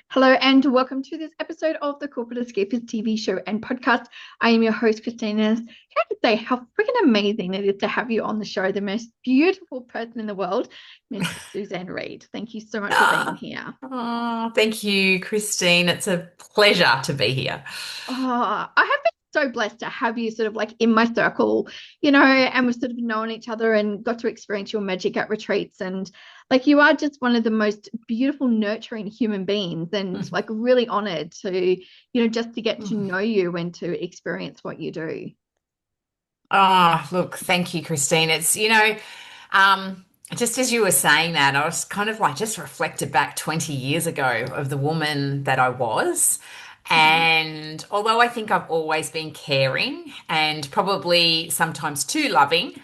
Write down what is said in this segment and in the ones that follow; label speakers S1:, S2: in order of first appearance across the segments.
S1: Hello and welcome to this episode of the Corporate Escapists TV show and podcast. I am your host, Christina. Can I just say how freaking amazing it is to have you on the show, the most beautiful person in the world, Miss Suzanne Reid. Thank you so much for being
S2: Ah,
S1: here.
S2: oh, thank you, Christine. It's a pleasure to be here.
S1: Oh, I have been so blessed to have you sort of like in my circle, and we've sort of known each other and got to experience your magic at retreats. And like you are just one of the most beautiful, nurturing human beings, and like really honored to, just to get to know you and to experience what you do.
S2: Oh, look, thank you, Christine. Um, just as you were saying that, I was kind of like just reflected back 20 years ago of the woman that I was.
S1: Mm.
S2: And although I think I've always been caring and probably sometimes too loving,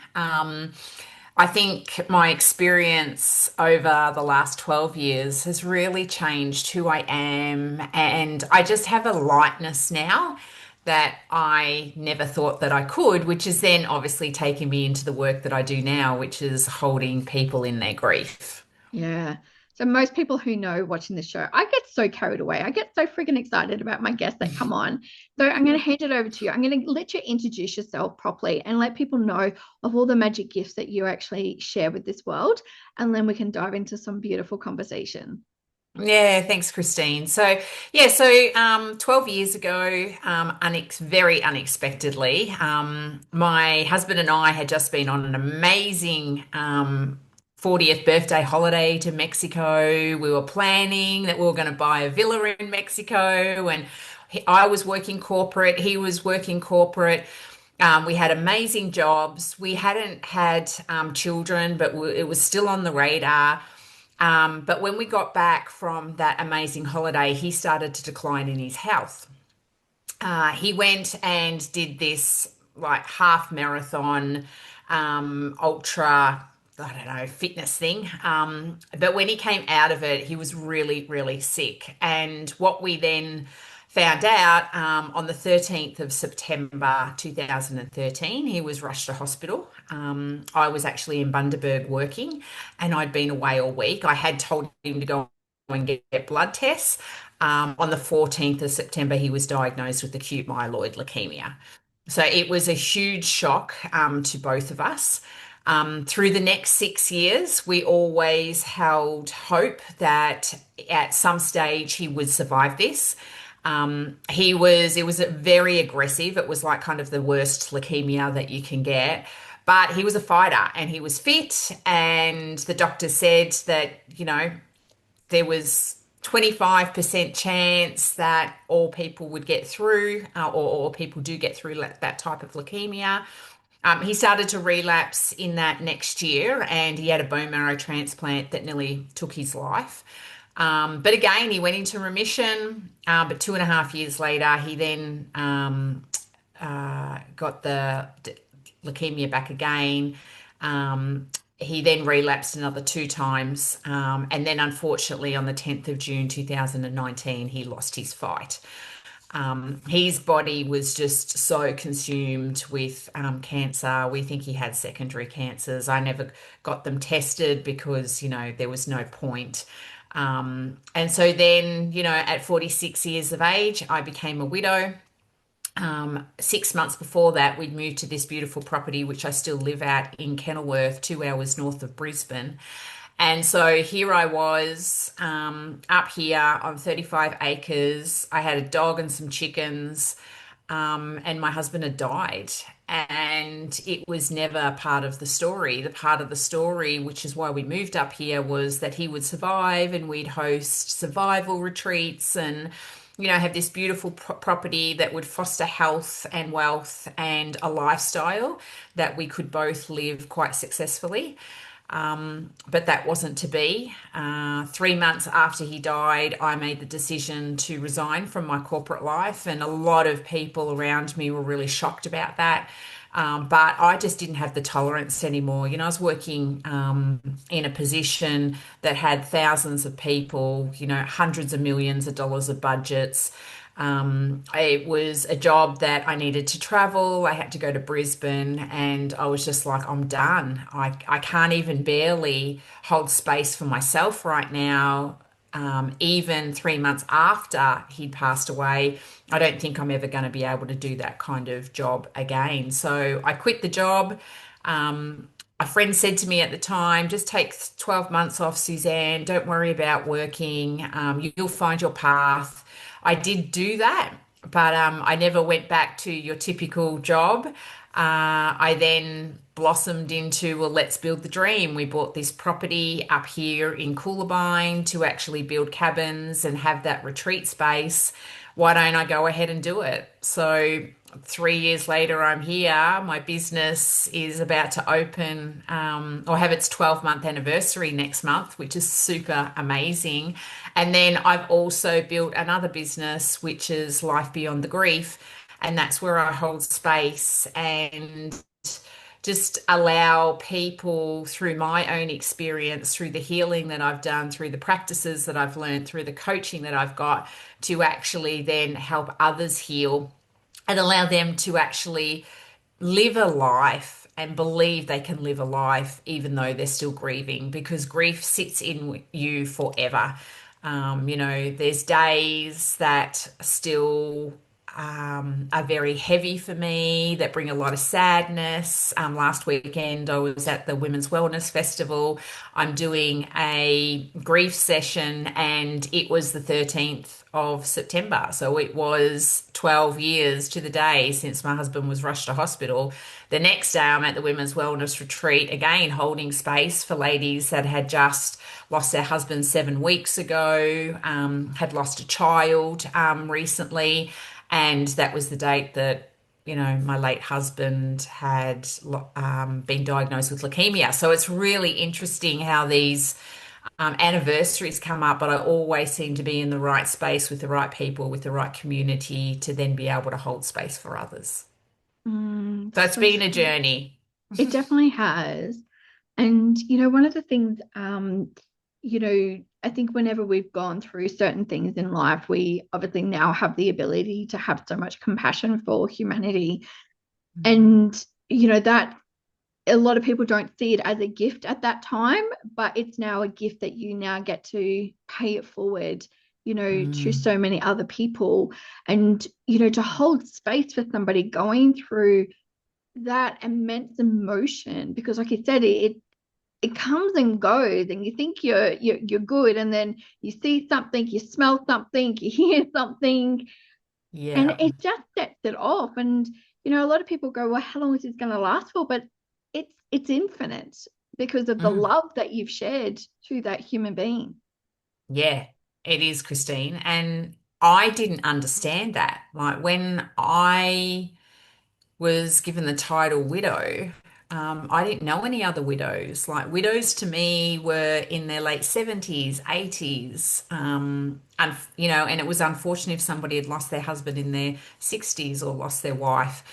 S2: I think my experience over the last 12 years has really changed who I am. And I just have a lightness now that I never thought that I could, which is then obviously taking me into the work that I do now, which is holding people in their grief.
S1: Yeah. So most people who know watching the show, I get so carried away. I get so freaking excited about my guests that come on. So I'm going to hand it over to you. I'm going to let you introduce yourself properly and let people know of all the magic gifts that you actually share with this world. And then we can dive into some beautiful conversation.
S2: Yeah, thanks, Christine. 12 years ago, very unexpectedly, my husband and I had just been on an amazing 40th birthday holiday to Mexico. We were planning that we were going to buy a villa in Mexico, and I was working corporate, he was working corporate. We had amazing jobs. We hadn't had children, but it was still on the radar. But when we got back from that amazing holiday, he started to decline in his health. He went and did this like half marathon, ultra, I don't know, fitness thing. But when he came out of it, he was really, really sick. And what we then found out on the 13th of September 2013, he was rushed to hospital. I was actually in Bundaberg working and I'd been away all week. I had told him to go and get blood tests. On the 14th of September, he was diagnosed with acute myeloid leukemia. So it was a huge shock to both of us. Through the next 6 years, we always held hope that at some stage he would survive this. It was very aggressive. It was like kind of the worst leukemia that you can get. But he was a fighter and he was fit. And the doctor said that, there was 25% chance that all people would get through, or people do get through that type of leukemia. He started to relapse in that next year and he had a bone marrow transplant that nearly took his life. But again, he went into remission. But 2.5 years later, he then got the leukemia back again. He then relapsed another two times. And then, unfortunately, on the 10th of June 2019, he lost his fight. His body was just so consumed with cancer. We think he had secondary cancers. I never got them tested because, there was no point. And so then, at 46 years of age, I became a widow. 6 months before that, we'd moved to this beautiful property, which I still live at in Kenilworth, 2 hours north of Brisbane. And so here I was, up here on 35 acres. I had a dog and some chickens, and my husband had died. And it was never part of the story. The part of the story, which is why we moved up here, was that he would survive and we'd host survival retreats and have this beautiful property that would foster health and wealth and a lifestyle that we could both live quite successfully. But that wasn't to be. 3 months after he died, I made the decision to resign from my corporate life, and a lot of people around me were really shocked about that. But I just didn't have the tolerance anymore. I was working in a position that had thousands of people, hundreds of millions of dollars of budgets. It was a job that I needed to travel. I had to go to Brisbane, and I was just like, I'm done. I can't even barely hold space for myself right now. even 3 months after he'd passed away, I don't think I'm ever going to be able to do that kind of job again. So I quit the job. Um, a friend said to me at the time, just take 12 months off, Suzanne. Don't worry about working. You'll find your path. I did do that, but I never went back to your typical job. I then blossomed into, well, let's build the dream. We bought this property up here in Coolabine to actually build cabins and have that retreat space. Why don't I go ahead and do it? So 3 years later, I'm here. My business is about to open or have its 12-month anniversary next month, which is super amazing. And then I've also built another business, which is Life Beyond the Grief. And that's where I hold space and just allow people through my own experience, through the healing that I've done, through the practices that I've learned, through the coaching that I've got, to actually then help others heal and allow them to actually live a life and believe they can live a life even though they're still grieving, because grief sits in you forever. There's days that still are very heavy for me, that bring a lot of sadness. Last weekend, I was at the Women's Wellness Festival. I'm doing a grief session, and it was the 13th of September. So it was 12 years to the day since my husband was rushed to hospital. The next day, I'm at the Women's Wellness Retreat, again, holding space for ladies that had just lost their husband 7 weeks ago, had lost a child recently. And that was the date that, my late husband had been diagnosed with leukemia. So it's really interesting how these anniversaries come up, but I always seem to be in the right space with the right people, with the right community to then be able to hold space for others. So it's
S1: So
S2: been a
S1: true.
S2: journey.
S1: It definitely has. And one of the things, I think whenever we've gone through certain things in life, we obviously now have the ability to have so much compassion for humanity. And, that a lot of people don't see it as a gift at that time, but it's now a gift that you now get to pay it forward, to
S2: Mm,
S1: so many other people. And, to hold space for somebody going through that immense emotion, because like you said, it comes and goes, and you think you're good, and then you see something, you smell something, you hear something, and
S2: yeah.
S1: it just sets it off. And a lot of people go, well, how long is this going to last for? But it's infinite, because of the
S2: Mm,
S1: love that you've shared to that human being.
S2: yeah, it is, Christine. And I didn't understand that. Like when I was given the title widow, I didn't know any other widows. Like widows to me were in their late 70s, 80s. And it was unfortunate if somebody had lost their husband in their 60s or lost their wife.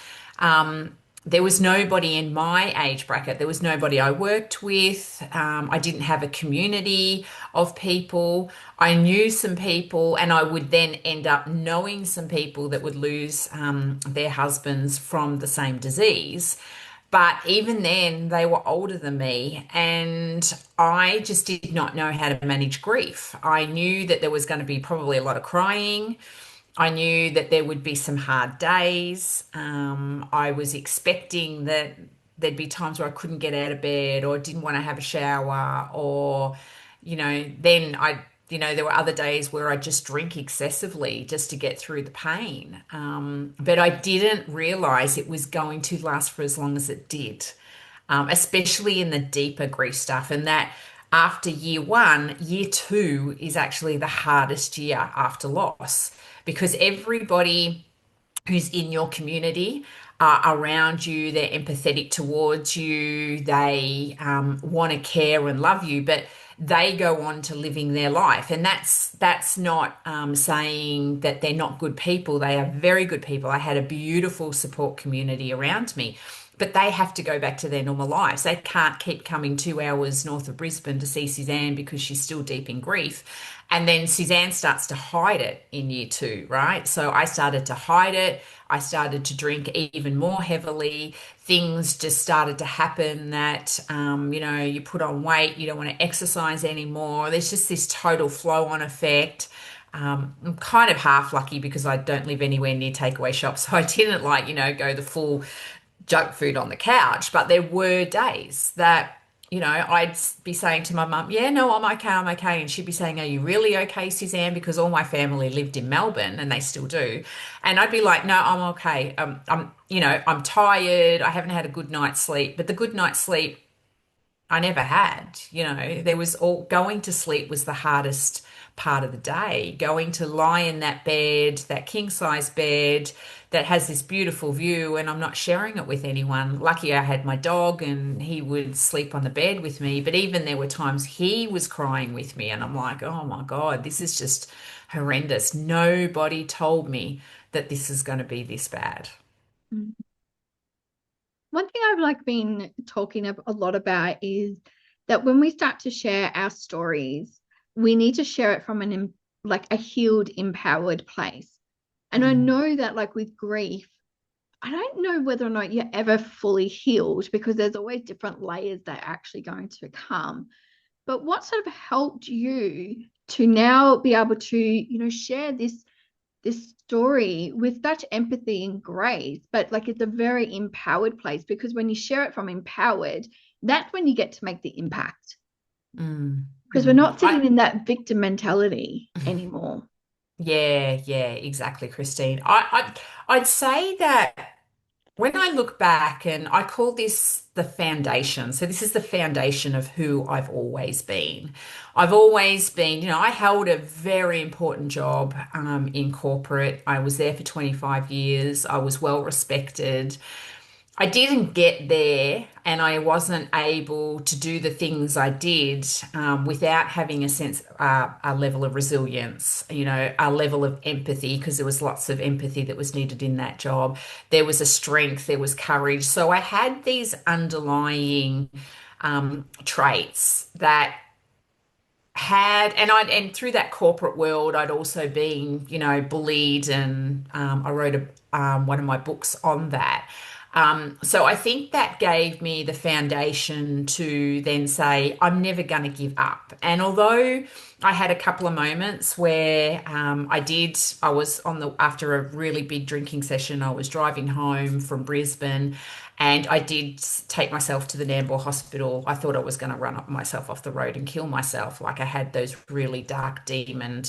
S2: There was nobody in my age bracket. There was nobody I worked with. I didn't have a community of people. I knew some people, and I would then end up knowing some people that would lose their husbands from the same disease. But even then, they were older than me, and I just did not know how to manage grief. I knew that there was going to be probably a lot of crying. I knew that there would be some hard days. I was expecting that there'd be times where I couldn't get out of bed or didn't want to have a shower, or, then there were other days where I just drink excessively just to get through the pain. But I didn't realize it was going to last for as long as it did, especially in the deeper grief stuff. And that after year one, year two is actually the hardest year after loss, because everybody who's in your community around you, they're empathetic towards you, they want to care and love you, but they go on to living their life. And that's not saying that they're not good people. They are very good people. I had a beautiful support community around me. but they have to go back to their normal lives. They can't keep coming 2 hours north of Brisbane to see Suzanne because she's still deep in grief. And then Suzanne starts to hide it in year two, right? So I started to hide it. I started to drink even more heavily. Things just started to happen that, you put on weight, you don't want to exercise anymore. There's just this total flow on effect. I'm kind of half lucky because I don't live anywhere near takeaway shops. So I didn't go the full junk food on the couch. But there were days that, I'd be saying to my mum, yeah, no, I'm okay, I'm okay. And she'd be saying, are you really okay, Suzanne? Because all my family lived in Melbourne and they still do. And I'd be like, no, I'm okay. I'm tired. I haven't had a good night's sleep. But the good night's sleep I never had. There was all going to sleep was the hardest part of the day. Going to lie in that bed, that king size bed that has this beautiful view, and I'm not sharing it with anyone. Lucky I had my dog and he would sleep on the bed with me. But even there were times he was crying with me, and I'm like, oh my God, this is just horrendous. Nobody told me that this is going to be this bad.
S1: Mm. One thing I've like been talking a lot about is that when we start to share our stories, we need to share it from like a healed, empowered place. And I
S2: Mm,
S1: know that like with grief, I don't know whether or not you're ever fully healed because there's always different layers that are actually going to come. But what sort of helped you to now be able to, share this story with such empathy and grace, but like it's a very empowered place because when you share it from empowered, that's when you get to make the impact
S2: mm,
S1: because we're
S2: mm.
S1: not sitting in that victim mentality anymore.
S2: Yeah, exactly, Christine. I'd say that when I look back, and I call this the foundation. So this is the foundation of who I've always been. I've always been, I held a very important job in corporate. I was there for 25 years. I was well respected. I didn't get there and I wasn't able to do the things I did without having a sense, a level of resilience, a level of empathy, because there was lots of empathy that was needed in that job. There was a strength, there was courage. So I had these underlying traits that and through that corporate world, I'd also been, bullied, and I wrote one of my books on that. So I think that gave me the foundation to then say, I'm never going to give up. And although I had a couple of moments where I was after a really big drinking session, I was driving home from Brisbane and I did take myself to the Nambour Hospital. I thought I was going to run up myself off the road and kill myself. Like I had those really dark demon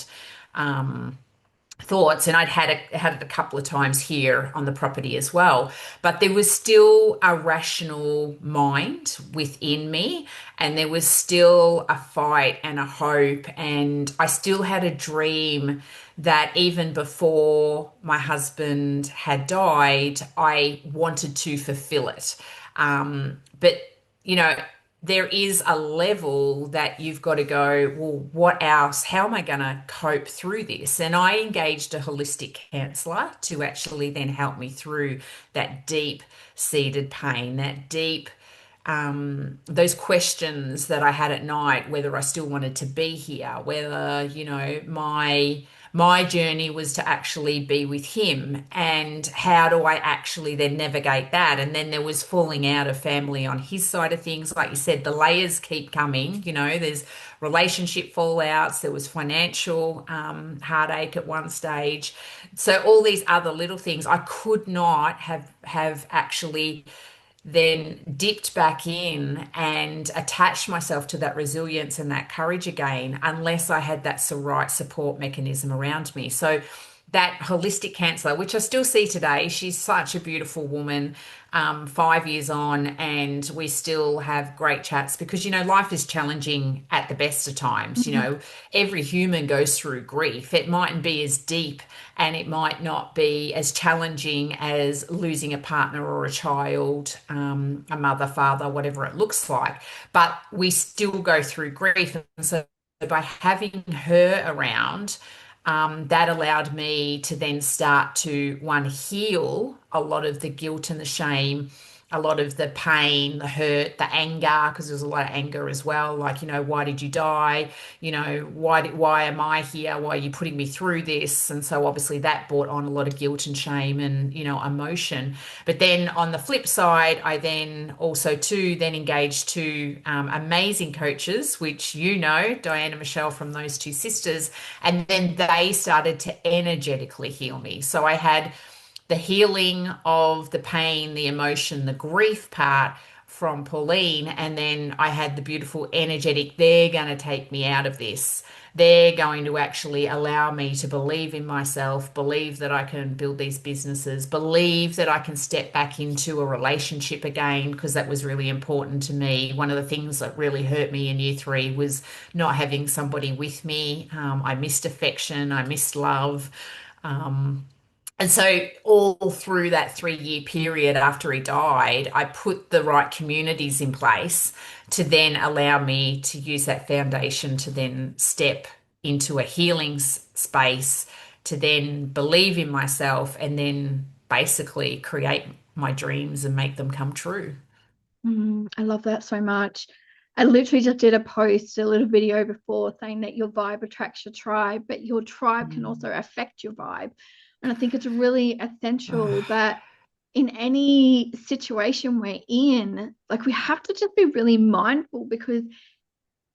S2: thoughts, and had it a couple of times here on the property as well. But there was still a rational mind within me, and there was still a fight and a hope, and I still had a dream that even before my husband had died, I wanted to fulfill it. But you know, there is a level that you've got to go, well, what else? How am I going to cope through this? And I engaged a holistic counselor to actually then help me through that deep seated pain, that deep those questions that I had at night, whether I still wanted to be here, whether, my journey was to actually be with him, and how do I actually then navigate that? And then there was falling out of family on his side of things. Like you said, the layers keep coming, there's relationship fallouts, there was financial heartache at one stage. So all these other little things I could not have actually then dipped back in and attached myself to that resilience and that courage again, unless I had that right support mechanism around me. So that holistic counselor, which I still see today, she's such a beautiful woman, 5 years on, and we still have great chats because, life is challenging at the best of times. Every human goes through grief. It mightn't be as deep and it might not be as challenging as losing a partner or a child, a mother, father, whatever it looks like. But we still go through grief. And so by having her around, that allowed me to then start to, one, heal a lot of the guilt and the shame a lot of the pain, the hurt, the anger, because there's a lot of anger as well. Like, why did you die? Why am I here? Why are you putting me through this? And so obviously that brought on a lot of guilt and shame and, emotion. But then on the flip side, I then also too then engaged two amazing coaches, which Diane and Michelle from those two sisters, and then they started to energetically heal me. So I had the healing of the pain, the emotion, the grief part from Pauline. And then I had the beautiful energetic, they're going to take me out of this. They're going to actually allow me to believe in myself, believe that I can build these businesses, believe that I can step back into a relationship again, because that was really important to me. One of the things that really hurt me in year three was not having somebody with me. I missed affection, I missed love. Um, and so, all through that 3 year period after he died, I put the right communities in place to then allow me to use that foundation to then step into a healing space, to then believe in myself, and then basically create my dreams and make them come true.
S1: I love that so much. I literally just did a post, a little video before saying that your vibe attracts your tribe, but your tribe can
S2: Mm.
S1: also affect your vibe. And I think it's really essential
S2: Oh,
S1: that in any situation we're in, like we have to just be really mindful because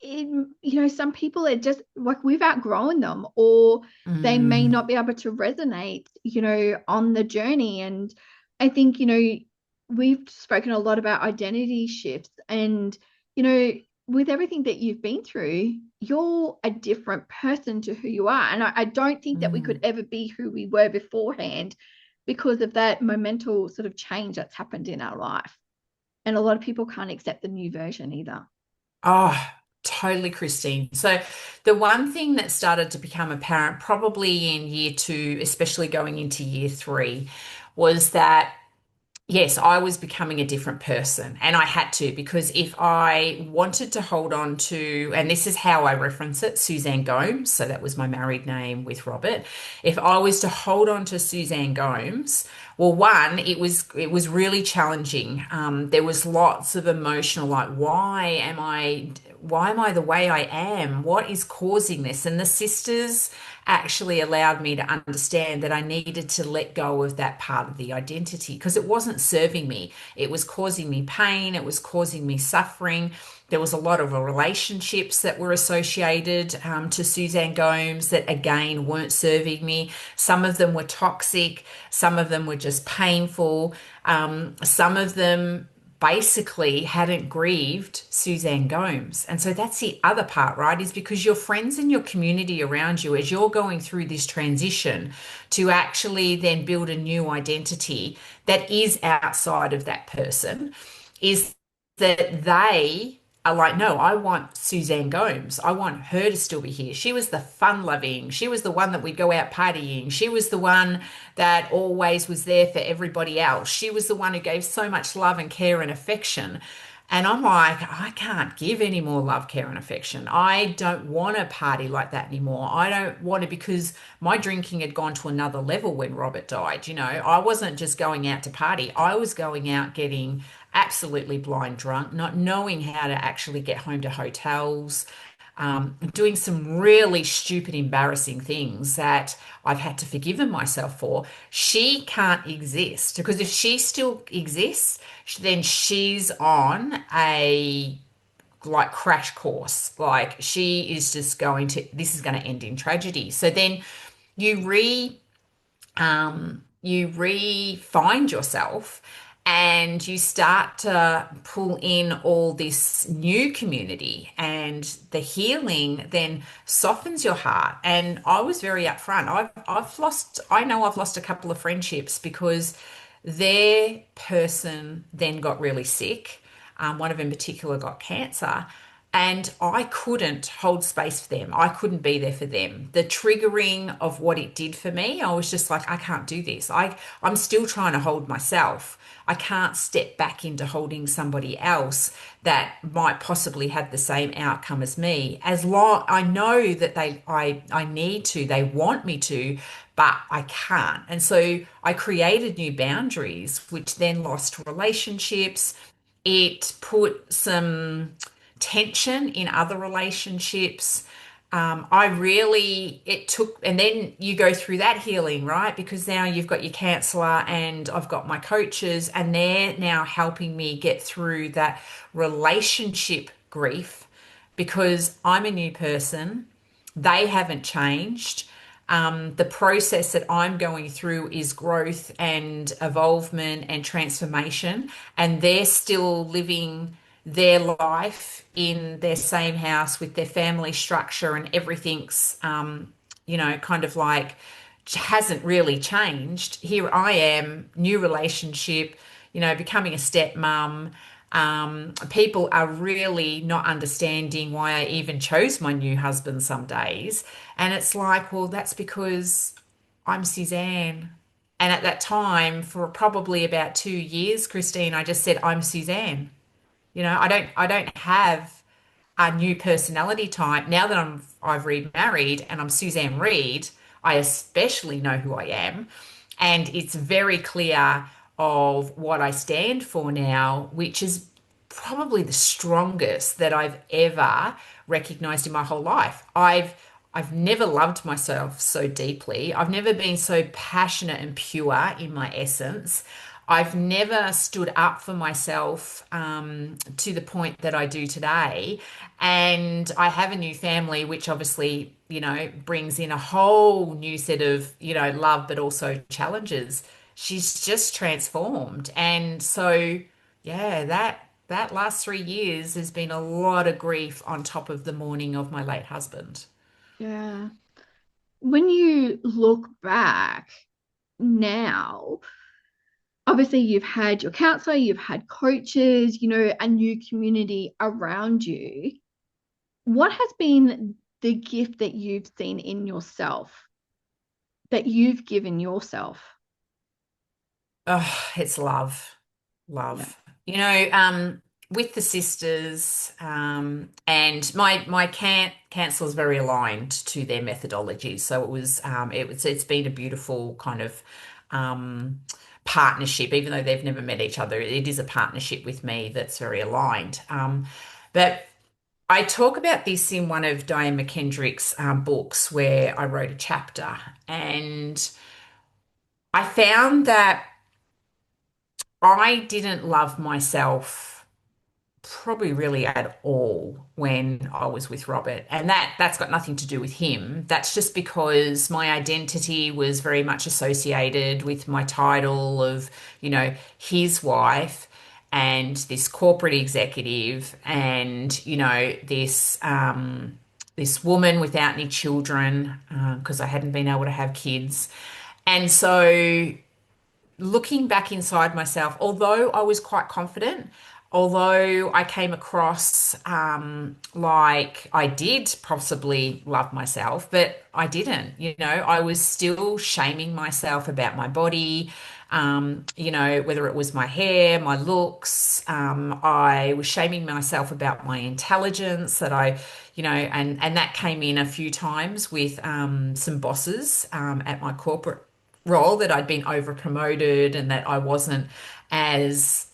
S1: some people are just like we've outgrown them or they may
S2: mm,
S1: not be able to resonate, on the journey. And I think, we've spoken a lot about identity shifts and, with everything that you've been through, you're a different person to who you are. And I don't think that we could
S2: mm.
S1: ever be who we were beforehand because of that momental sort of change that's happened in our life. And a lot of people can't accept the new version either.
S2: Oh, totally, Christine. So, the one thing that started to become apparent probably in year two, especially going into year three, was that yes, I was becoming a different person, and I had to because if I wanted to hold on to, and this is how I reference it, Suzanne Gomes, so that was my married name with Robert. If I was to hold on to Suzanne Gomes, well, one, it was really challenging. There was lots of emotional, like, why am I the way I am? What is causing this? And the sisters actually allowed me to understand that I needed to let go of that part of the identity because it wasn't serving me. It was causing me pain, it was causing me suffering. There was a lot of relationships that were associated to Suzanne Gomes that again weren't serving me. Some of them were toxic, some of them were just painful, some of them basically hadn't grieved Suzanne Gomes. And so that's the other part, right? Is because your friends and your community around you, as you're going through this transition to actually then build a new identity that is outside of that person, is that they are like, no, I want Suzanne Gomes. I want her to still be here. She was the fun loving. She was the one that we'd go out partying. She was the one that always was there for everybody else. She was the one who gave so much love and care and affection. And I'm like, I can't give any more love, care, and affection. I don't want to party like that anymore. I don't want to because my drinking had gone to another level when Robert died. I wasn't just going out to party, I was going out getting absolutely blind drunk, not knowing how to actually get home to hotels, doing some really stupid, embarrassing things that I've had to forgive myself for. She can't exist because if she still exists, then she's on a like crash course. Like she is just going to, this is going to end in tragedy. So then you find yourself and you start to pull in all this new community and the healing then softens your heart. And I was very upfront. I know I've lost a couple of friendships because their person then got really sick. One of them in particular got cancer. And I couldn't hold space for them. I couldn't be there for them. The triggering of what it did for me, I was just like, I can't do this. I'm still trying to hold myself. I can't step back into holding somebody else that might possibly have the same outcome as me. As long I know that I need to, they want me to, but I can't. And so I created new boundaries, which then lost relationships. It put some tension in other relationships. It took, and then you go through that healing, right? Because now you've got your counselor and I've got my coaches, and they're now helping me get through that relationship grief because I'm a new person. They haven't changed. The process that I'm going through is growth and evolvement and transformation, and they're still living their life in their same house with their family structure, and everything's, kind of like hasn't really changed. Here I am, new relationship, becoming a stepmom. People are really not understanding why I even chose my new husband some days. And it's like, well, that's because I'm Suzanne. And at that time, for probably about 2 years, Christine, I just said, I'm Suzanne. I don't have a new personality type. Now that I've remarried and I'm Suzanne Reid, I especially know who I am. And it's very clear of what I stand for now, which is probably the strongest that I've ever recognized in my whole life. I've never loved myself so deeply. I've never been so passionate and pure in my essence. I've never stood up for myself to the point that I do today. And I have a new family, which obviously, brings in a whole new set of, love, but also challenges. She's just transformed. And so, yeah, that last 3 years has been a lot of grief on top of the mourning of my late husband.
S1: Yeah. When you look back now, obviously you've had your counselor, you've had coaches, a new community around you. What has been the gift that you've seen in yourself, that you've given yourself?
S2: Oh, it's love.
S1: Yeah.
S2: Love. With the sisters, and my counsel is very aligned to their methodology. So it's been a beautiful kind of um, partnership, even though they've never met each other. It is a partnership with me that's very aligned. But I talk about this in one of Diane McKendrick's books where I wrote a chapter, and I found that I didn't love myself probably really at all when I was with Robert. And that's got nothing to do with him. That's just because my identity was very much associated with my title of, his wife and this corporate executive and, this woman without any children, because I hadn't been able to have kids. And so looking back inside myself, although I was quite confident, although I came across like I did possibly love myself, but I didn't, I was still shaming myself about my body, whether it was my hair, my looks. I was shaming myself about my intelligence and that came in a few times with some bosses at my corporate role that I'd been over promoted and that I wasn't as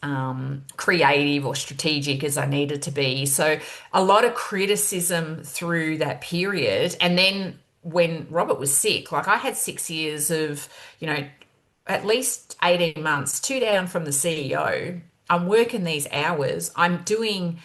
S2: creative or strategic as I needed to be. So a lot of criticism through that period. And then when Robert was sick, like I had 6 years of, at least 18 months, two down from the CEO. I'm working these hours. I'm doing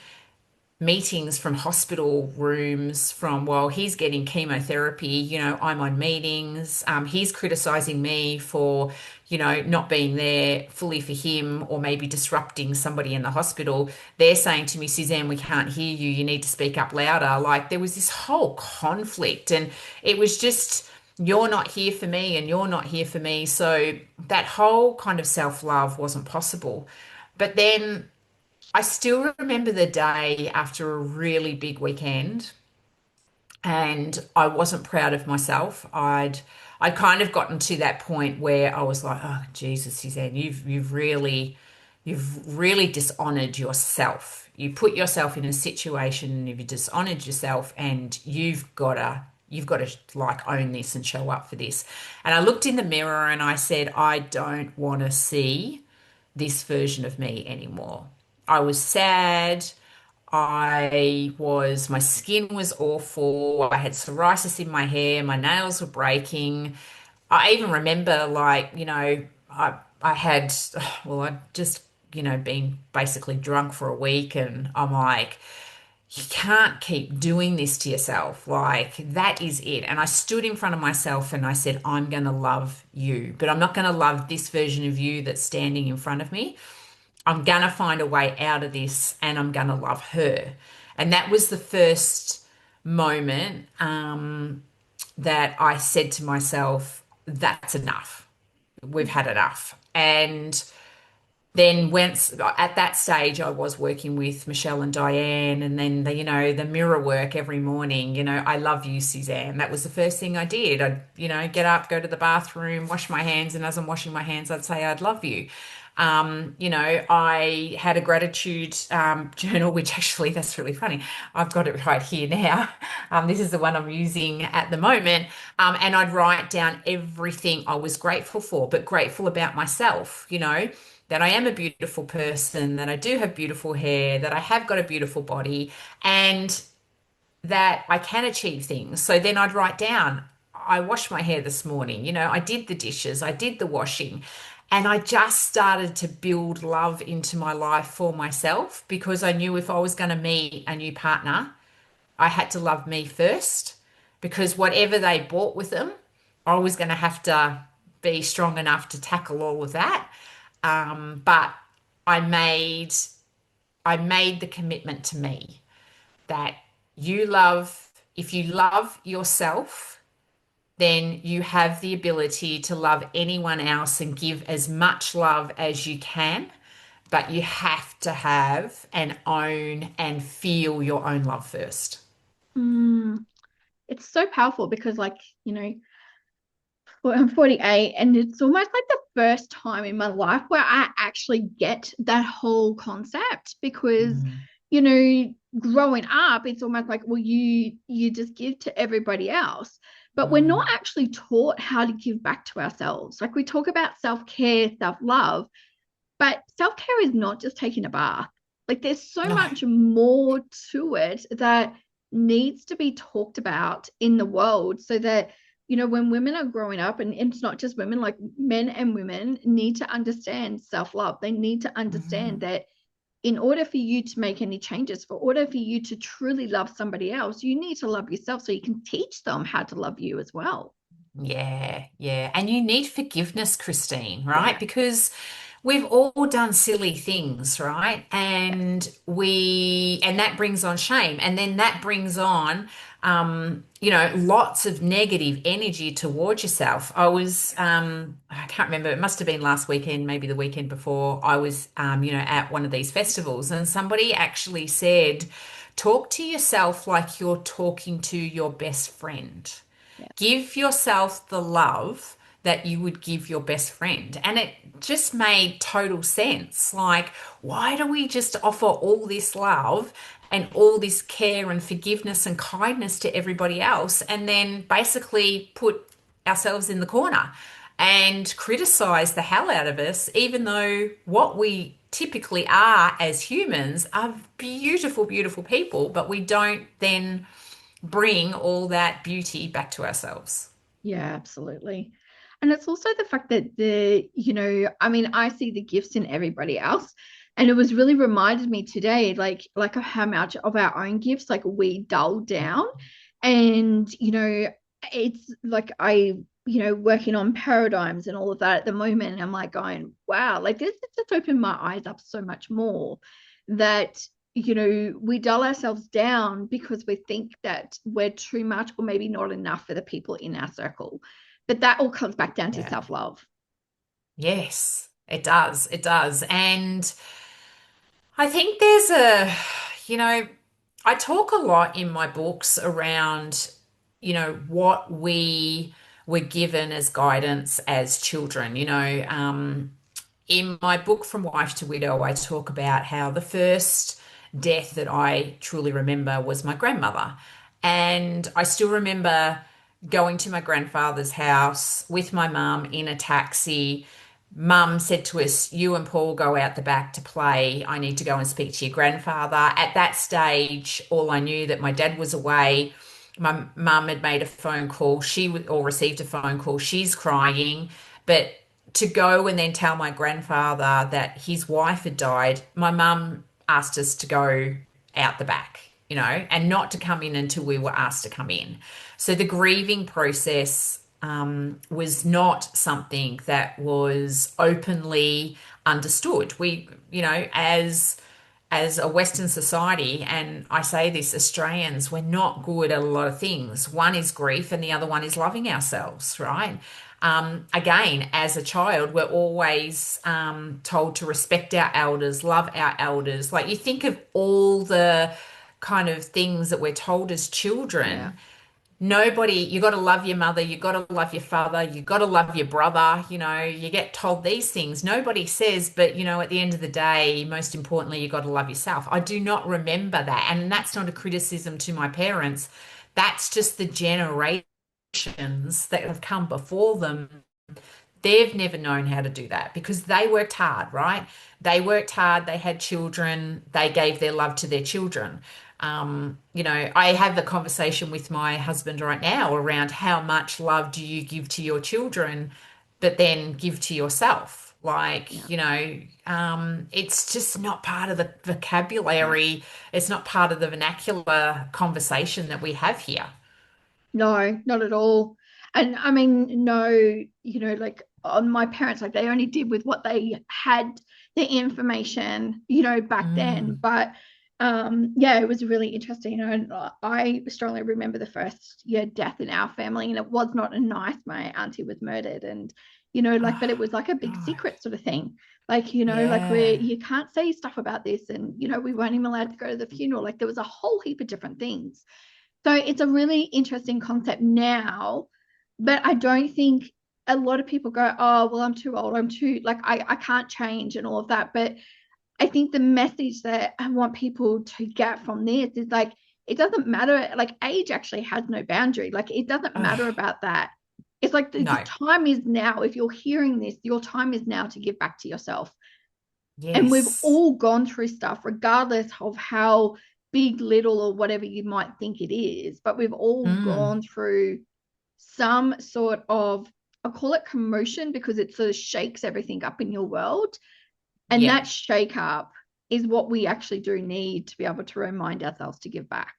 S2: meetings from hospital rooms from while he's getting chemotherapy, I'm on meetings. He's criticizing me for, not being there fully for him or maybe disrupting somebody in the hospital. They're saying to me, Suzanne, we can't hear you. You need to speak up louder. Like there was this whole conflict, and it was just, you're not here for me and you're not here for me. So that whole kind of self-love wasn't possible. But then I still remember the day after a really big weekend, and I wasn't proud of myself. I'd kind of gotten to that point where I was like, oh Jesus, Suzanne, you've really dishonored yourself. You put yourself in a situation and you've dishonored yourself, and you've got to like own this and show up for this. And I looked in the mirror and I said, I don't want to see this version of me anymore. I was sad. My skin was awful. I had psoriasis in my hair. My nails were breaking. I even remember, like, I had, well, I'd just, been basically drunk for a week. And I'm like, you can't keep doing this to yourself. Like, that is it. And I stood in front of myself and I said, I'm going to love you, but I'm not going to love this version of you that's standing in front of me. I'm going to find a way out of this and I'm going to love her. And that was the first moment that I said to myself, that's enough. We've had enough. And then once at that stage, I was working with Michelle and Diane, and then the mirror work every morning. I love you, Suzanne. That was the first thing I did. I'd get up, go to the bathroom, wash my hands, and as I'm washing my hands, I'd say I'd love you. I had a gratitude journal, which actually that's really funny. I've got it right here now. This is the one I'm using at the moment, and I'd write down everything I was grateful for, but grateful about myself. That I am a beautiful person, that I do have beautiful hair, that I have got a beautiful body, and that I can achieve things. So then I'd write down, I washed my hair this morning, I did the dishes, I did the washing. And I just started to build love into my life for myself because I knew if I was going to meet a new partner, I had to love me first because whatever they brought with them, I was going to have to be strong enough to tackle all of that. But I made I made the commitment to me that if you love yourself, then you have the ability to love anyone else and give as much love as you can. But you have to have and own and feel your own love first.
S1: Mm, it's so powerful because, like, well, I'm 48, and it's almost like the first time in my life where I actually get that whole concept because,
S2: Mm.
S1: growing up, it's almost like, well, you just give to everybody else. But we're not
S2: Mm.
S1: actually taught how to give back to ourselves. Like we talk about self-care, self-love, but self-care is not just taking a bath. Like there's so
S2: No.
S1: much more to it that needs to be talked about in the world so that, when women are growing up, and it's not just women, like men and women need to understand self-love. They need to understand
S2: Mhm.
S1: that in order for you to make any changes, for order for you to truly love somebody else, you need to love yourself so you can teach them how to love you as well.
S2: Yeah, yeah. And you need forgiveness, Christine, right?
S1: Yeah.
S2: Because we've all done silly things, right?
S1: Yes.
S2: And that brings on shame. And then that brings on, lots of negative energy towards yourself. I can't remember, it must have been last weekend, maybe the weekend before, I was, at one of these festivals, and somebody actually said, talk to yourself like you're talking to your best friend.
S1: Yeah.
S2: Give yourself the love that you would give your best friend. And it just made total sense. Like, why do we just offer all this love and all this care and forgiveness and kindness to everybody else and then basically put ourselves in the corner and criticize the hell out of us, even though what we typically are as humans are beautiful, beautiful people, but we don't then bring all that beauty back to ourselves.
S1: Yeah, absolutely. And it's also the fact that I mean, I see the gifts in everybody else. And it was really reminded me today, like of how much of our own gifts, like we dull down. And, it's like working on paradigms and all of that at the moment. And I'm like going, wow, like this has just opened my eyes up so much more that we dull ourselves down because we think that we're too much or maybe not enough for the people in our circle. But that all comes back down to
S2: Yeah.
S1: self love.
S2: Yes, it does. It does. And I think there's you know, I talk a lot in my books around, what we were given as guidance as children. In my book, From Wife to Widow, I talk about how the first death that I truly remember was my grandmother. And I still remember going to my grandfather's house with my mum in a taxi. Mum said to us, "You and Paul go out the back to play. I need to go and speak to your grandfather." At that stage, all I knew that my dad was away. My mum had made a phone call. Or received a phone call. She's crying, but to go and then tell my grandfather that his wife had died, my mum asked us to go out the back, and not to come in until we were asked to come in. So the grieving process was not something that was openly understood. As a Western society, and I say this, Australians, we're not good at a lot of things. One is grief, and the other one is loving ourselves, right? Again, as a child, we're always told to respect our elders, love our elders. Like, you think of all the kind of things that we're told as
S1: Yeah.
S2: children. Nobody, you got to love your mother, you got to love your father, you got to love your brother. You get told these things. Nobody says, but at the end of the day, most importantly, you got to love yourself. I do not remember that. And that's not a criticism to my parents. That's just the generations that have come before them. They've never known how to do that because they worked hard, right? They worked hard, they had children, they gave their love to their children. I have the conversation with my husband right now around how much love do you give to your children, but then give to yourself.
S1: Yeah.
S2: It's just not part of the
S1: No.
S2: vocabulary. It's not part of the vernacular conversation that we have here.
S1: No, not at all. And I mean, no, like on my parents, like they only did with what they had the information, back then.
S2: Mm,
S1: But yeah, it was really interesting, and I strongly remember the first death in our family, and it was not a nice. My auntie was murdered, and like, but it
S2: oh,
S1: was like a big
S2: God.
S1: secret sort of thing. Like, like where
S2: Yeah.
S1: you can't say stuff about this, and we weren't even allowed to go to the funeral. Like there was a whole heap of different things. So it's a really interesting concept now, but I don't think a lot of people go, oh, well, I'm too old. I'm too, like, I can't change and all of that. But I think the message that I want people to get from this is like, it doesn't matter. Like, age actually has no boundary. Like, it doesn't matter
S2: Oh,
S1: about that. It's like the
S2: no.
S1: time is now. If you're hearing this, your time is now to give back to yourself. And we've
S2: Yes.
S1: all gone through stuff, regardless of how big, little, or whatever you might think it is. But we've all
S2: Mm,
S1: gone through some sort of, I call it commotion because it sort of shakes everything up in your world. And
S2: yeah.
S1: that shake up is what we actually do need to be able to remind ourselves to give back.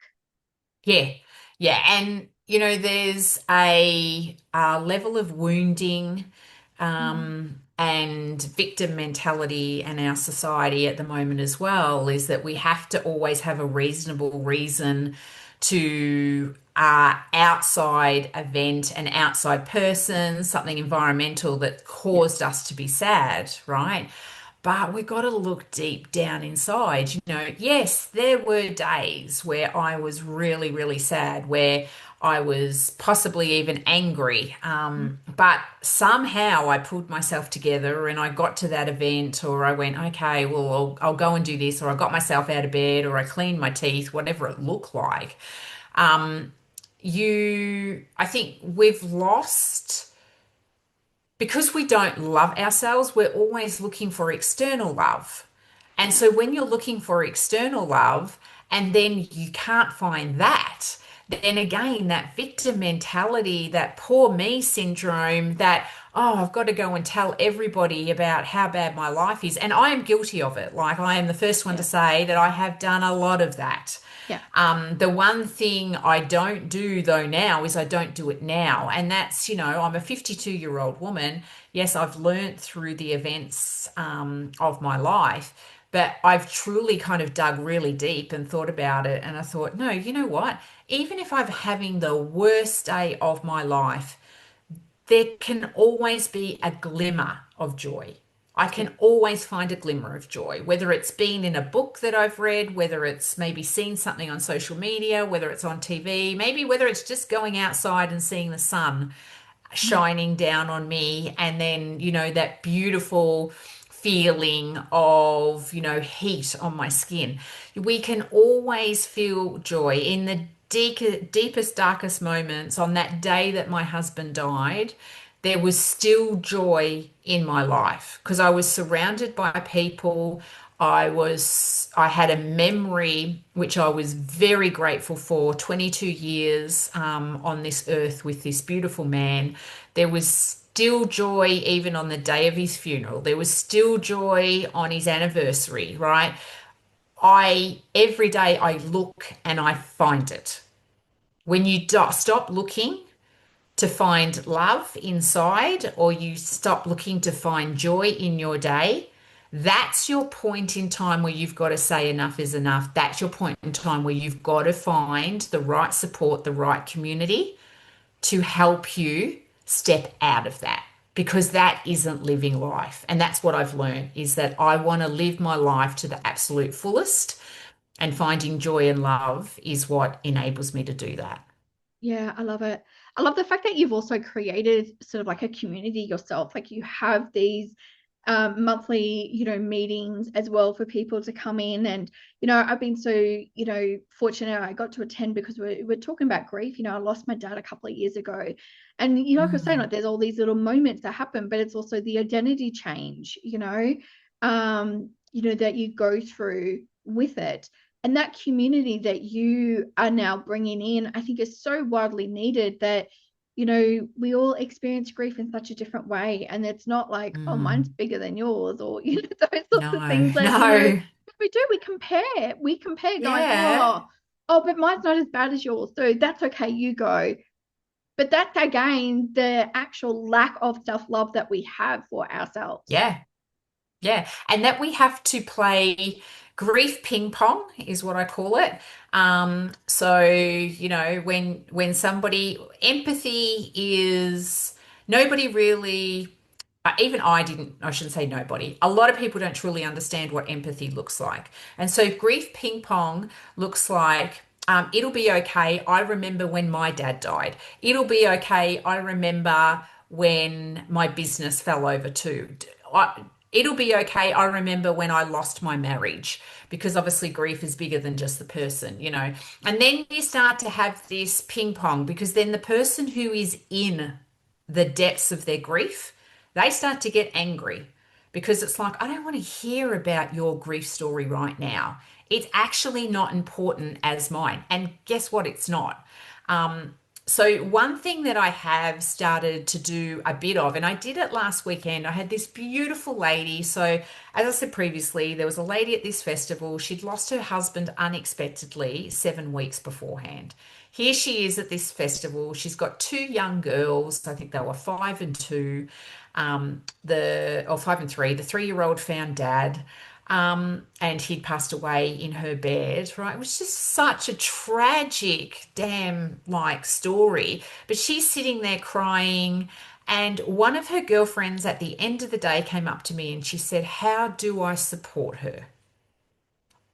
S2: Yeah. Yeah. And, there's a level of wounding
S1: Mm.
S2: and victim mentality in our society at the moment as well, is that we have to always have a reasonable reason to outside event, an outside person, something environmental that
S1: Yeah.
S2: caused us to be sad, right? But we got to look deep down inside. Yes, there were days where I was really, really sad, where I was possibly even angry. But somehow I pulled myself together and I got to that event, or I went, okay, well, I'll go and do this, or I got myself out of bed, or I cleaned my teeth, whatever it looked like. I think we've lost because we don't love ourselves, we're always looking for external love. And
S1: Yeah.
S2: so when you're looking for external love and then you can't find that, then again, that victim mentality, that poor me syndrome, that, oh, I've got to go and tell everybody about how bad my life is. And I am guilty of it. Like, I am the first one to
S1: Yeah.
S2: say that I have done a lot of that.
S1: Yeah.
S2: The one thing I don't do though now is I don't do it now. And that's, I'm a 52-year-old woman. Yes, I've learnt through the events of my life, but I've truly kind of dug really deep and thought about it. And I thought, no, you know what? Even if I'm having the worst day of my life, there can always be a glimmer of joy. I
S1: Yeah.
S2: can always find a glimmer of joy, whether it's been in a book that I've read, whether it's maybe seen something on social media, whether it's on TV, maybe whether it's just going outside and seeing the sun
S1: Mm.
S2: shining down on me, and then, that beautiful feeling of, heat on my skin. We can always feel joy in the deepest, darkest moments. On that day that my husband died, there was still joy in my life because I was surrounded by people. I had a memory which I was very grateful for, 22 years on this earth with this beautiful man. There was still joy even on the day of his funeral. There was still joy on his anniversary, right? Every day I look and I find it. When you stop looking to find love inside, or you stop looking to find joy in your day, that's your point in time where you've got to say enough is enough. That's your point in time where you've got to find the right support, the right community to help you step out of that. Because that isn't living life. And that's what I've learned is that I want to live my life to the absolute fullest, and finding joy and love is what enables me to do that.
S1: Yeah, I love it. I love the fact that you've also created sort of like a community yourself. Like you have these monthly, meetings as well for people to come in. And, I've been so, fortunate I got to attend because we're talking about grief. I lost my dad a couple of years ago. And, like I was saying,
S2: Mm,
S1: like there's all these little moments that happen, but it's also the identity change, that you go through with it. And that community that you are now bringing in, I think is so widely needed that, we all experience grief in such a different way. And it's not like, oh, mine's
S2: mm.
S1: bigger than yours, or, those sorts of
S2: No,
S1: things that,
S2: no.
S1: we do, we compare going,
S2: Yeah.
S1: oh, but mine's not as bad as yours. So that's okay, you go. But that's again the actual lack of self-love that we have for ourselves.
S2: Yeah. Yeah, and that we have to play grief ping pong is what I call it. So, when somebody empathy is nobody really, even I didn't, I shouldn't say nobody. A lot of people don't truly understand what empathy looks like. And so grief ping pong looks like it'll be okay. I remember when my dad died. It'll be okay. I remember when my business fell over too. It'll be okay. I remember when I lost my marriage, because obviously grief is bigger than just the person. And then you start to have this ping pong, because then the person who is in the depths of their grief, they start to get angry because it's like, I don't want to hear about your grief story right now. It's actually not important as mine. And guess what? It's not. Um, so, one thing that I have started to do a bit of, and I did it last weekend, I had this beautiful lady. So, as I said previously, there was a lady at this festival. She'd lost her husband unexpectedly 7 weeks beforehand. Here she is at this festival. She's got two young girls. I think they were 5 and 2. Or 5 and 3. The 3-year-old found dad, and he'd passed away in her bed, right? It was just such a tragic, damn like story. But she's sitting there crying. And one of her girlfriends at the end of the day came up to me and she said, how do I support her?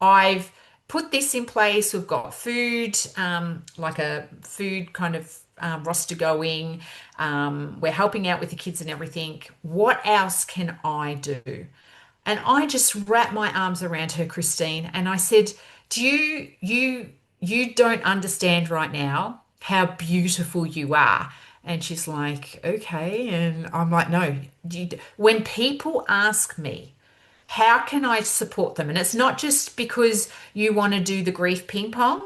S2: I've put this in place. We've got food, like a food kind of roster going. We're helping out with the kids and everything. What else can I do? And I just wrapped my arms around her, Christine, and I said, "Do you don't understand right now how beautiful you are?" And she's like, "Okay." And I'm like, "No, when people ask me, how can I support them?" And it's not just because you want to do the grief ping pong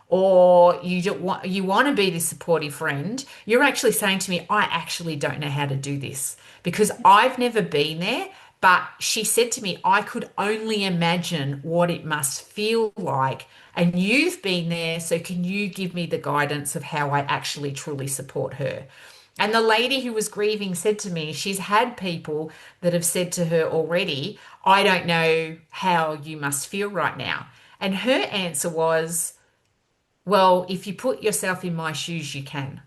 S2: or you want to be this supportive friend. You're actually saying to me, I actually don't know how to do this because I've never been there. But she said to me, I could only imagine what it must feel like. And you've been there, so can you give me the guidance of how I actually truly support her? And the lady who was grieving said to me, she's had people that have said to her already, I don't know how you must feel right now. And her answer was, well, if you put yourself in my shoes, you can.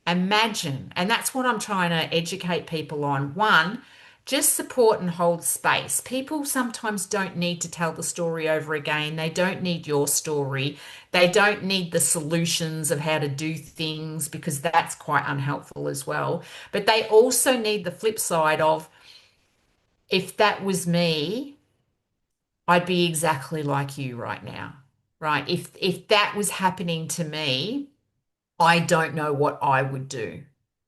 S2: Imagine. And that's what I'm trying to educate people on. One, just support and hold space. People sometimes don't need to tell the story over again. They don't need your story. They don't need the solutions of how to do things because that's quite unhelpful as well. But they also need the flip side of if that was me, I'd be exactly like you right now. Right? If that was happening to me, I don't know what I would do.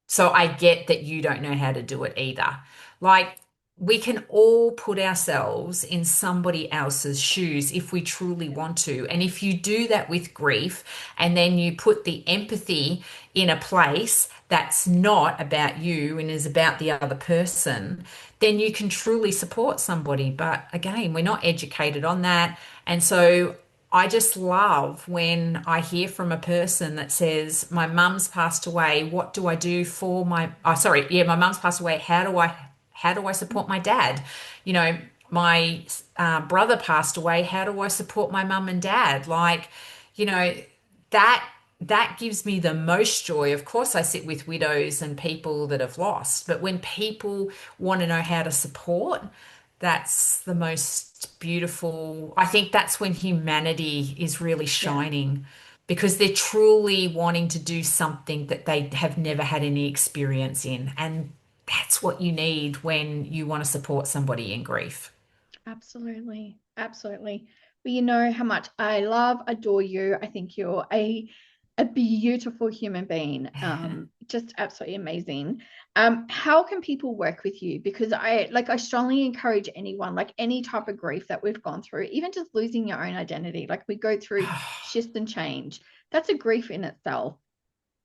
S2: So I get that you don't know how to do it either. Like, we can all put ourselves in somebody else's shoes if we truly want to. And if you do that with grief and then you put the empathy in a place that's not about you and is about the other person, then you can truly support somebody. But again, we're not educated on that. And so I just love when I hear from a person that says, my mum's passed away. What do I do for my mum's passed away. How do I support my dad? You know, my brother passed away. How do I support my mum and dad? Like, you know, that that gives me the most joy. Of course, I sit with widows and people that have lost, but when people want to know how to support, that's the most beautiful. I think that's when humanity is really
S1: Yeah,
S2: shining because they're truly wanting to do something that they have never had any experience in. And that's what you need when you want to support somebody in grief.
S1: absolutely. Absolutely. But you know how much I love, adore you. I think you're a beautiful human being. Just absolutely amazing. How can people work with you? Because I strongly encourage anyone, like any type of grief that we've gone through, even just losing your own identity, like we go through shift and change. That's a grief in itself.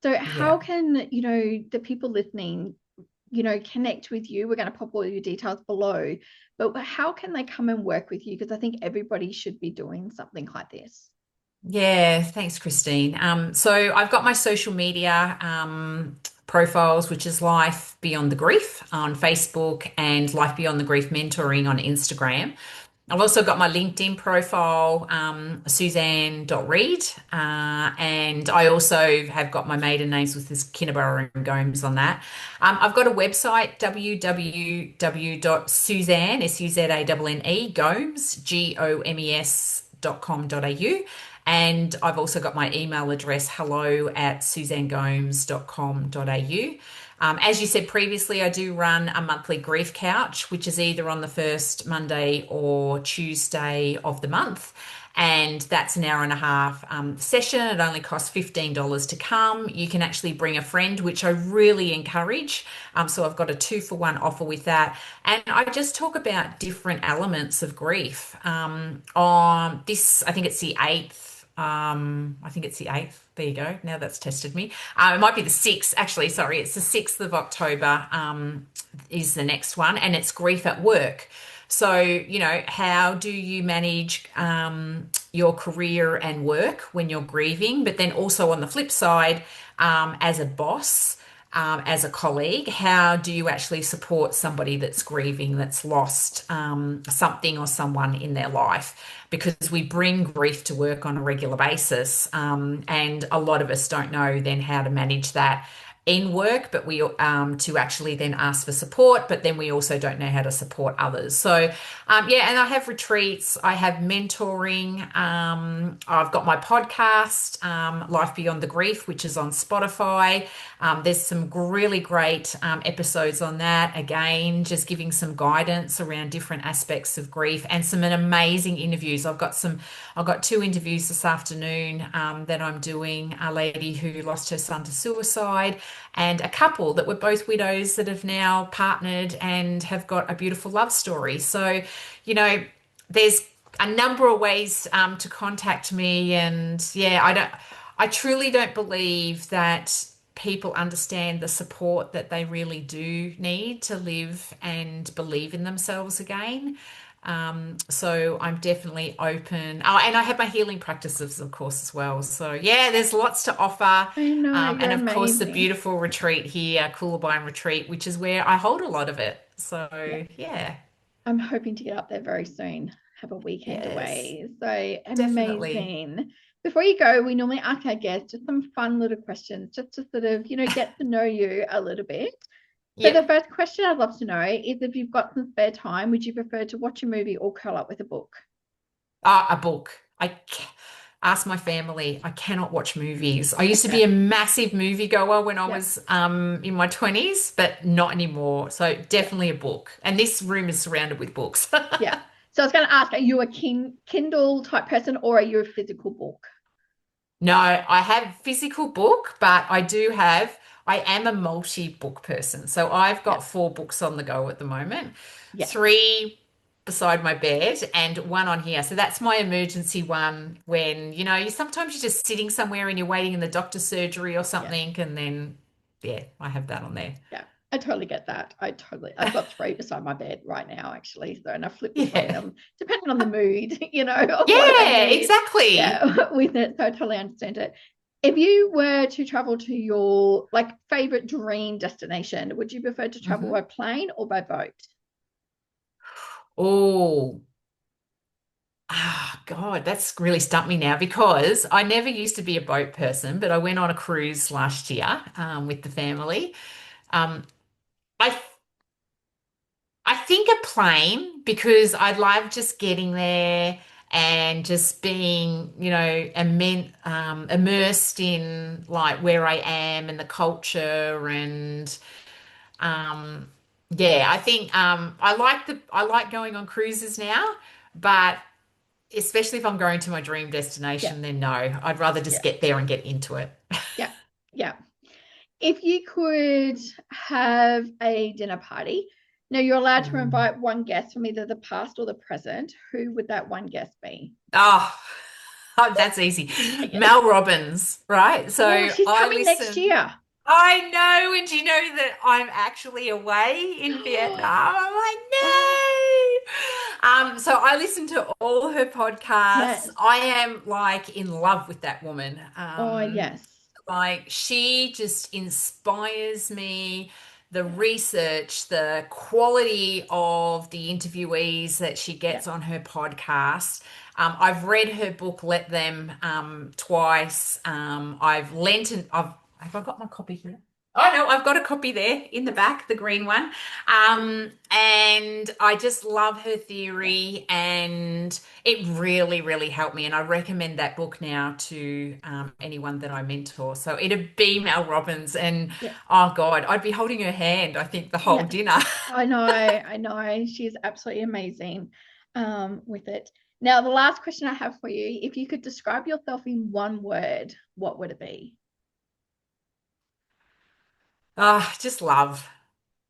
S1: So how
S2: Yeah.
S1: can, the people listening, connect with you? We're going to pop all your details below, but how can they come and work with you? Because I think everybody should be doing something like this.
S2: Yeah, thanks, Christine. So I've got my social media profiles, which is Life Beyond the Grief on Facebook and Life Beyond the Grief Mentoring on Instagram. I've also got my LinkedIn profile, Suzanne.reed, and I also have got my maiden names with this Kinnaburra and Gomes on that. I've got a website, www.suzanne, Suzanne, Gomes, Gomes.com.au. And I've also got my email address, hello@suzannegomes.com.au. As you said previously, I do run a monthly grief couch, which is either on the first Monday or Tuesday of the month. And that's an hour and a half session. It only costs $15 to come. You can actually bring a friend, which I really encourage. So I've got a 2-for-1 offer with that. And I just talk about different elements of grief. On this, I think it's the 8th. I think it's the 8th. There you go. Now that's tested me. It might be the 6th, actually. Sorry, it's the 6th of October, is the next one, and it's grief at work. So, how do you manage your career and work when you're grieving? But then also on the flip side, as a boss, as a colleague, how do you actually support somebody that's grieving, that's lost something or someone in their life? Because we bring grief to work on a regular basis, and a lot of us don't know then how to manage that in work, but we to actually then ask for support, but then we also don't know how to support others. So yeah, and I have retreats, I have mentoring, I've got my podcast, Life Beyond the Grief, which is on Spotify. There's some really great episodes on that, again just giving some guidance around different aspects of grief and some amazing interviews. I've got 2 interviews this afternoon that I'm doing, a lady who lost her son to suicide and a couple that were both widows that have now partnered and have got a beautiful love story. So, there's a number of ways to contact me. And yeah, I truly don't believe that people understand the support that they really do need to live and believe in themselves again. So I'm definitely open. Oh, and I have my healing practices, of course, as well. So yeah, there's lots to offer.
S1: I know, you're
S2: And of course, the
S1: amazing.
S2: beautiful retreat here, Coolabine Retreat, which is where I hold a lot of it.
S1: Yeah,
S2: So yeah,
S1: I'm hoping to get up there very soon, have a weekend
S2: yes,
S1: away. So
S2: definitely.
S1: amazing. Before you go, we normally ask our guests just some fun little questions just to sort of, get to know you a little bit. So the
S2: Yep.
S1: first question I'd love to know is if you've got some spare time, would you prefer to watch a movie or curl up with a book?
S2: A book. Ask my family. I cannot watch movies. I used to be a massive movie goer when I
S1: Yeah,
S2: was in my 20s, but not anymore. So
S1: yeah,
S2: definitely a book. And this room is surrounded with books.
S1: yeah. So I was going to ask, are you a Kindle type person or are you a physical book?
S2: No, I have physical book, but I am a multi-book person. So I've
S1: Yeah,
S2: got four books on the go at the moment,
S1: yeah,
S2: three beside my bed and one on here. So that's my emergency one when, sometimes you're just sitting somewhere and you're waiting in the doctor's surgery or
S1: yeah.
S2: something. And then, yeah, I have that on there.
S1: Yeah, I totally get that. I've got three beside my bed right now, actually. So, and I flip between
S2: Yeah.
S1: them depending on the mood, of what I
S2: Yeah,
S1: need.
S2: exactly.
S1: Yeah, with it. So I totally understand it. If you were to travel to your like favorite dream destination, would you prefer to travel by
S2: Hmm.
S1: plane or by boat?
S2: Oh. Ah, God, that's really stumped me now because I never used to be a boat person, but I went on a cruise last year with the family. Um, I I think a plane because I love just getting there and just being, immersed in like where I am and the culture and um, yeah, I think I like going on cruises now, but especially if I'm going to my dream
S1: Yeah,
S2: destination, then no, I'd rather just
S1: yeah,
S2: get there and get into it.
S1: yeah, yeah. If you could have a dinner party, now you're allowed to
S2: Mm.
S1: invite one guest from either the past or the present. Who would that one guest be?
S2: Oh, that's easy.
S1: Okay.
S2: Mel Robbins, right? So
S1: Oh, she's
S2: I
S1: coming next
S2: listen.
S1: year.
S2: I know, and do you know that I'm actually away in Vietnam? I'm like,
S1: Oh,
S2: no. So I listen to all her podcasts.
S1: yes.
S2: I am like in love with that woman.
S1: Oh, yes.
S2: Like she just inspires me. The research, the quality of the interviewees that she
S1: Yeah.
S2: gets on her podcast. I've read her book, Let Them, twice. I've lent and have I got my copy here? Oh no, I've got a copy there in the back, the green one. And I just love her
S1: Yeah.
S2: theory, and it really, really helped me. And I recommend that book now to anyone that I mentor. So it'd be Mel Robbins, and
S1: Yeah.
S2: oh God, I'd be holding her hand, I think, the whole
S1: Yeah.
S2: dinner.
S1: I know. I know. She's absolutely amazing with it. Now, the last question I have for you, if you could describe yourself in one word, what would it be?
S2: Ah, just love.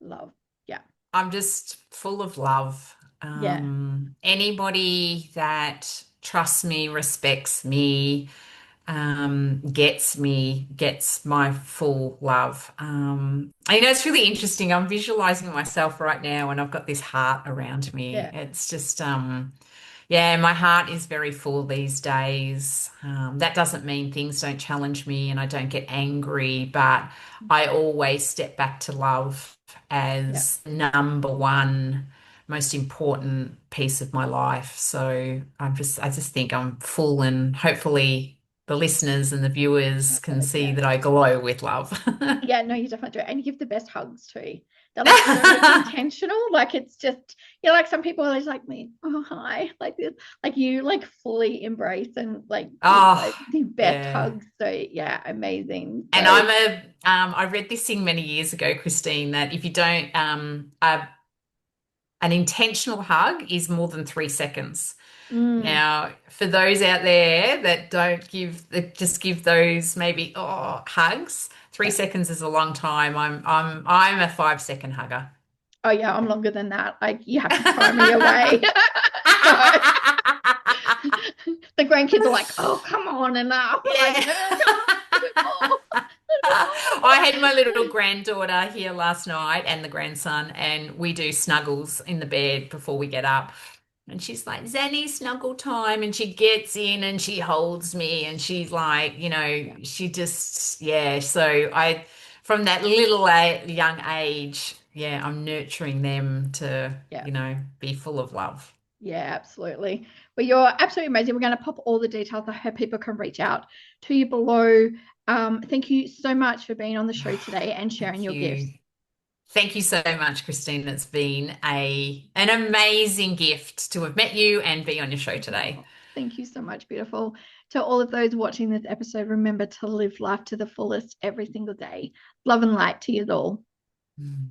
S1: Love. Yeah.
S2: I'm just full of love.
S1: Yeah.
S2: Anybody that trusts me, respects me, gets my full love. It's really interesting. I'm visualizing myself right now and I've got this heart around me.
S1: Yeah.
S2: It's just, yeah, my heart is very full these days. That doesn't mean things don't challenge me and I don't get angry, but I always step back to love
S1: Yeah.
S2: as number one most important piece of my life. So I just think I'm full, and hopefully the listeners and the viewers can see
S1: Yeah.
S2: that I glow with love.
S1: Yeah, no, you definitely do. And you give the best hugs too. They're like so intentional. Like it's just, like some people are just like me, oh hi, like this, like you like fully embrace and like give like
S2: Oh,
S1: the best
S2: yeah.
S1: hugs. So yeah, amazing.
S2: And
S1: So
S2: I read this thing many years ago, Christine, that if you don't, an intentional hug is more than 3 seconds.
S1: mm,
S2: Now, for those out there that that just give those maybe hugs, three
S1: yeah.
S2: seconds is a long time. I'm a 5 second hugger.
S1: Oh yeah, I'm longer than that. Like you have to throw me away. So the grandkids are like, oh come on, and I'm like,
S2: Yeah.
S1: no, come on, a bit more, a little bit more.
S2: I had my little granddaughter here last night and the grandson, and we do snuggles in the bed before we get up. And she's like, Zanny, snuggle time. And she gets in and she holds me and she's like,
S1: Yeah,
S2: she just, yeah. So from that young age, yeah, I'm nurturing them to,
S1: yeah.
S2: be full of love.
S1: Yeah, absolutely. But you're absolutely amazing. We're going to pop all the details. I hope people can reach out to you below. Thank you so much for being on the show today and sharing
S2: Thank
S1: your gifts.
S2: you. Thank you so much, Christine. It's been an amazing gift to have met you and be on your show today.
S1: Thank you so much, beautiful. To all of those watching this episode, remember to live life to the fullest every single day. Love and light to you all.
S2: Mm.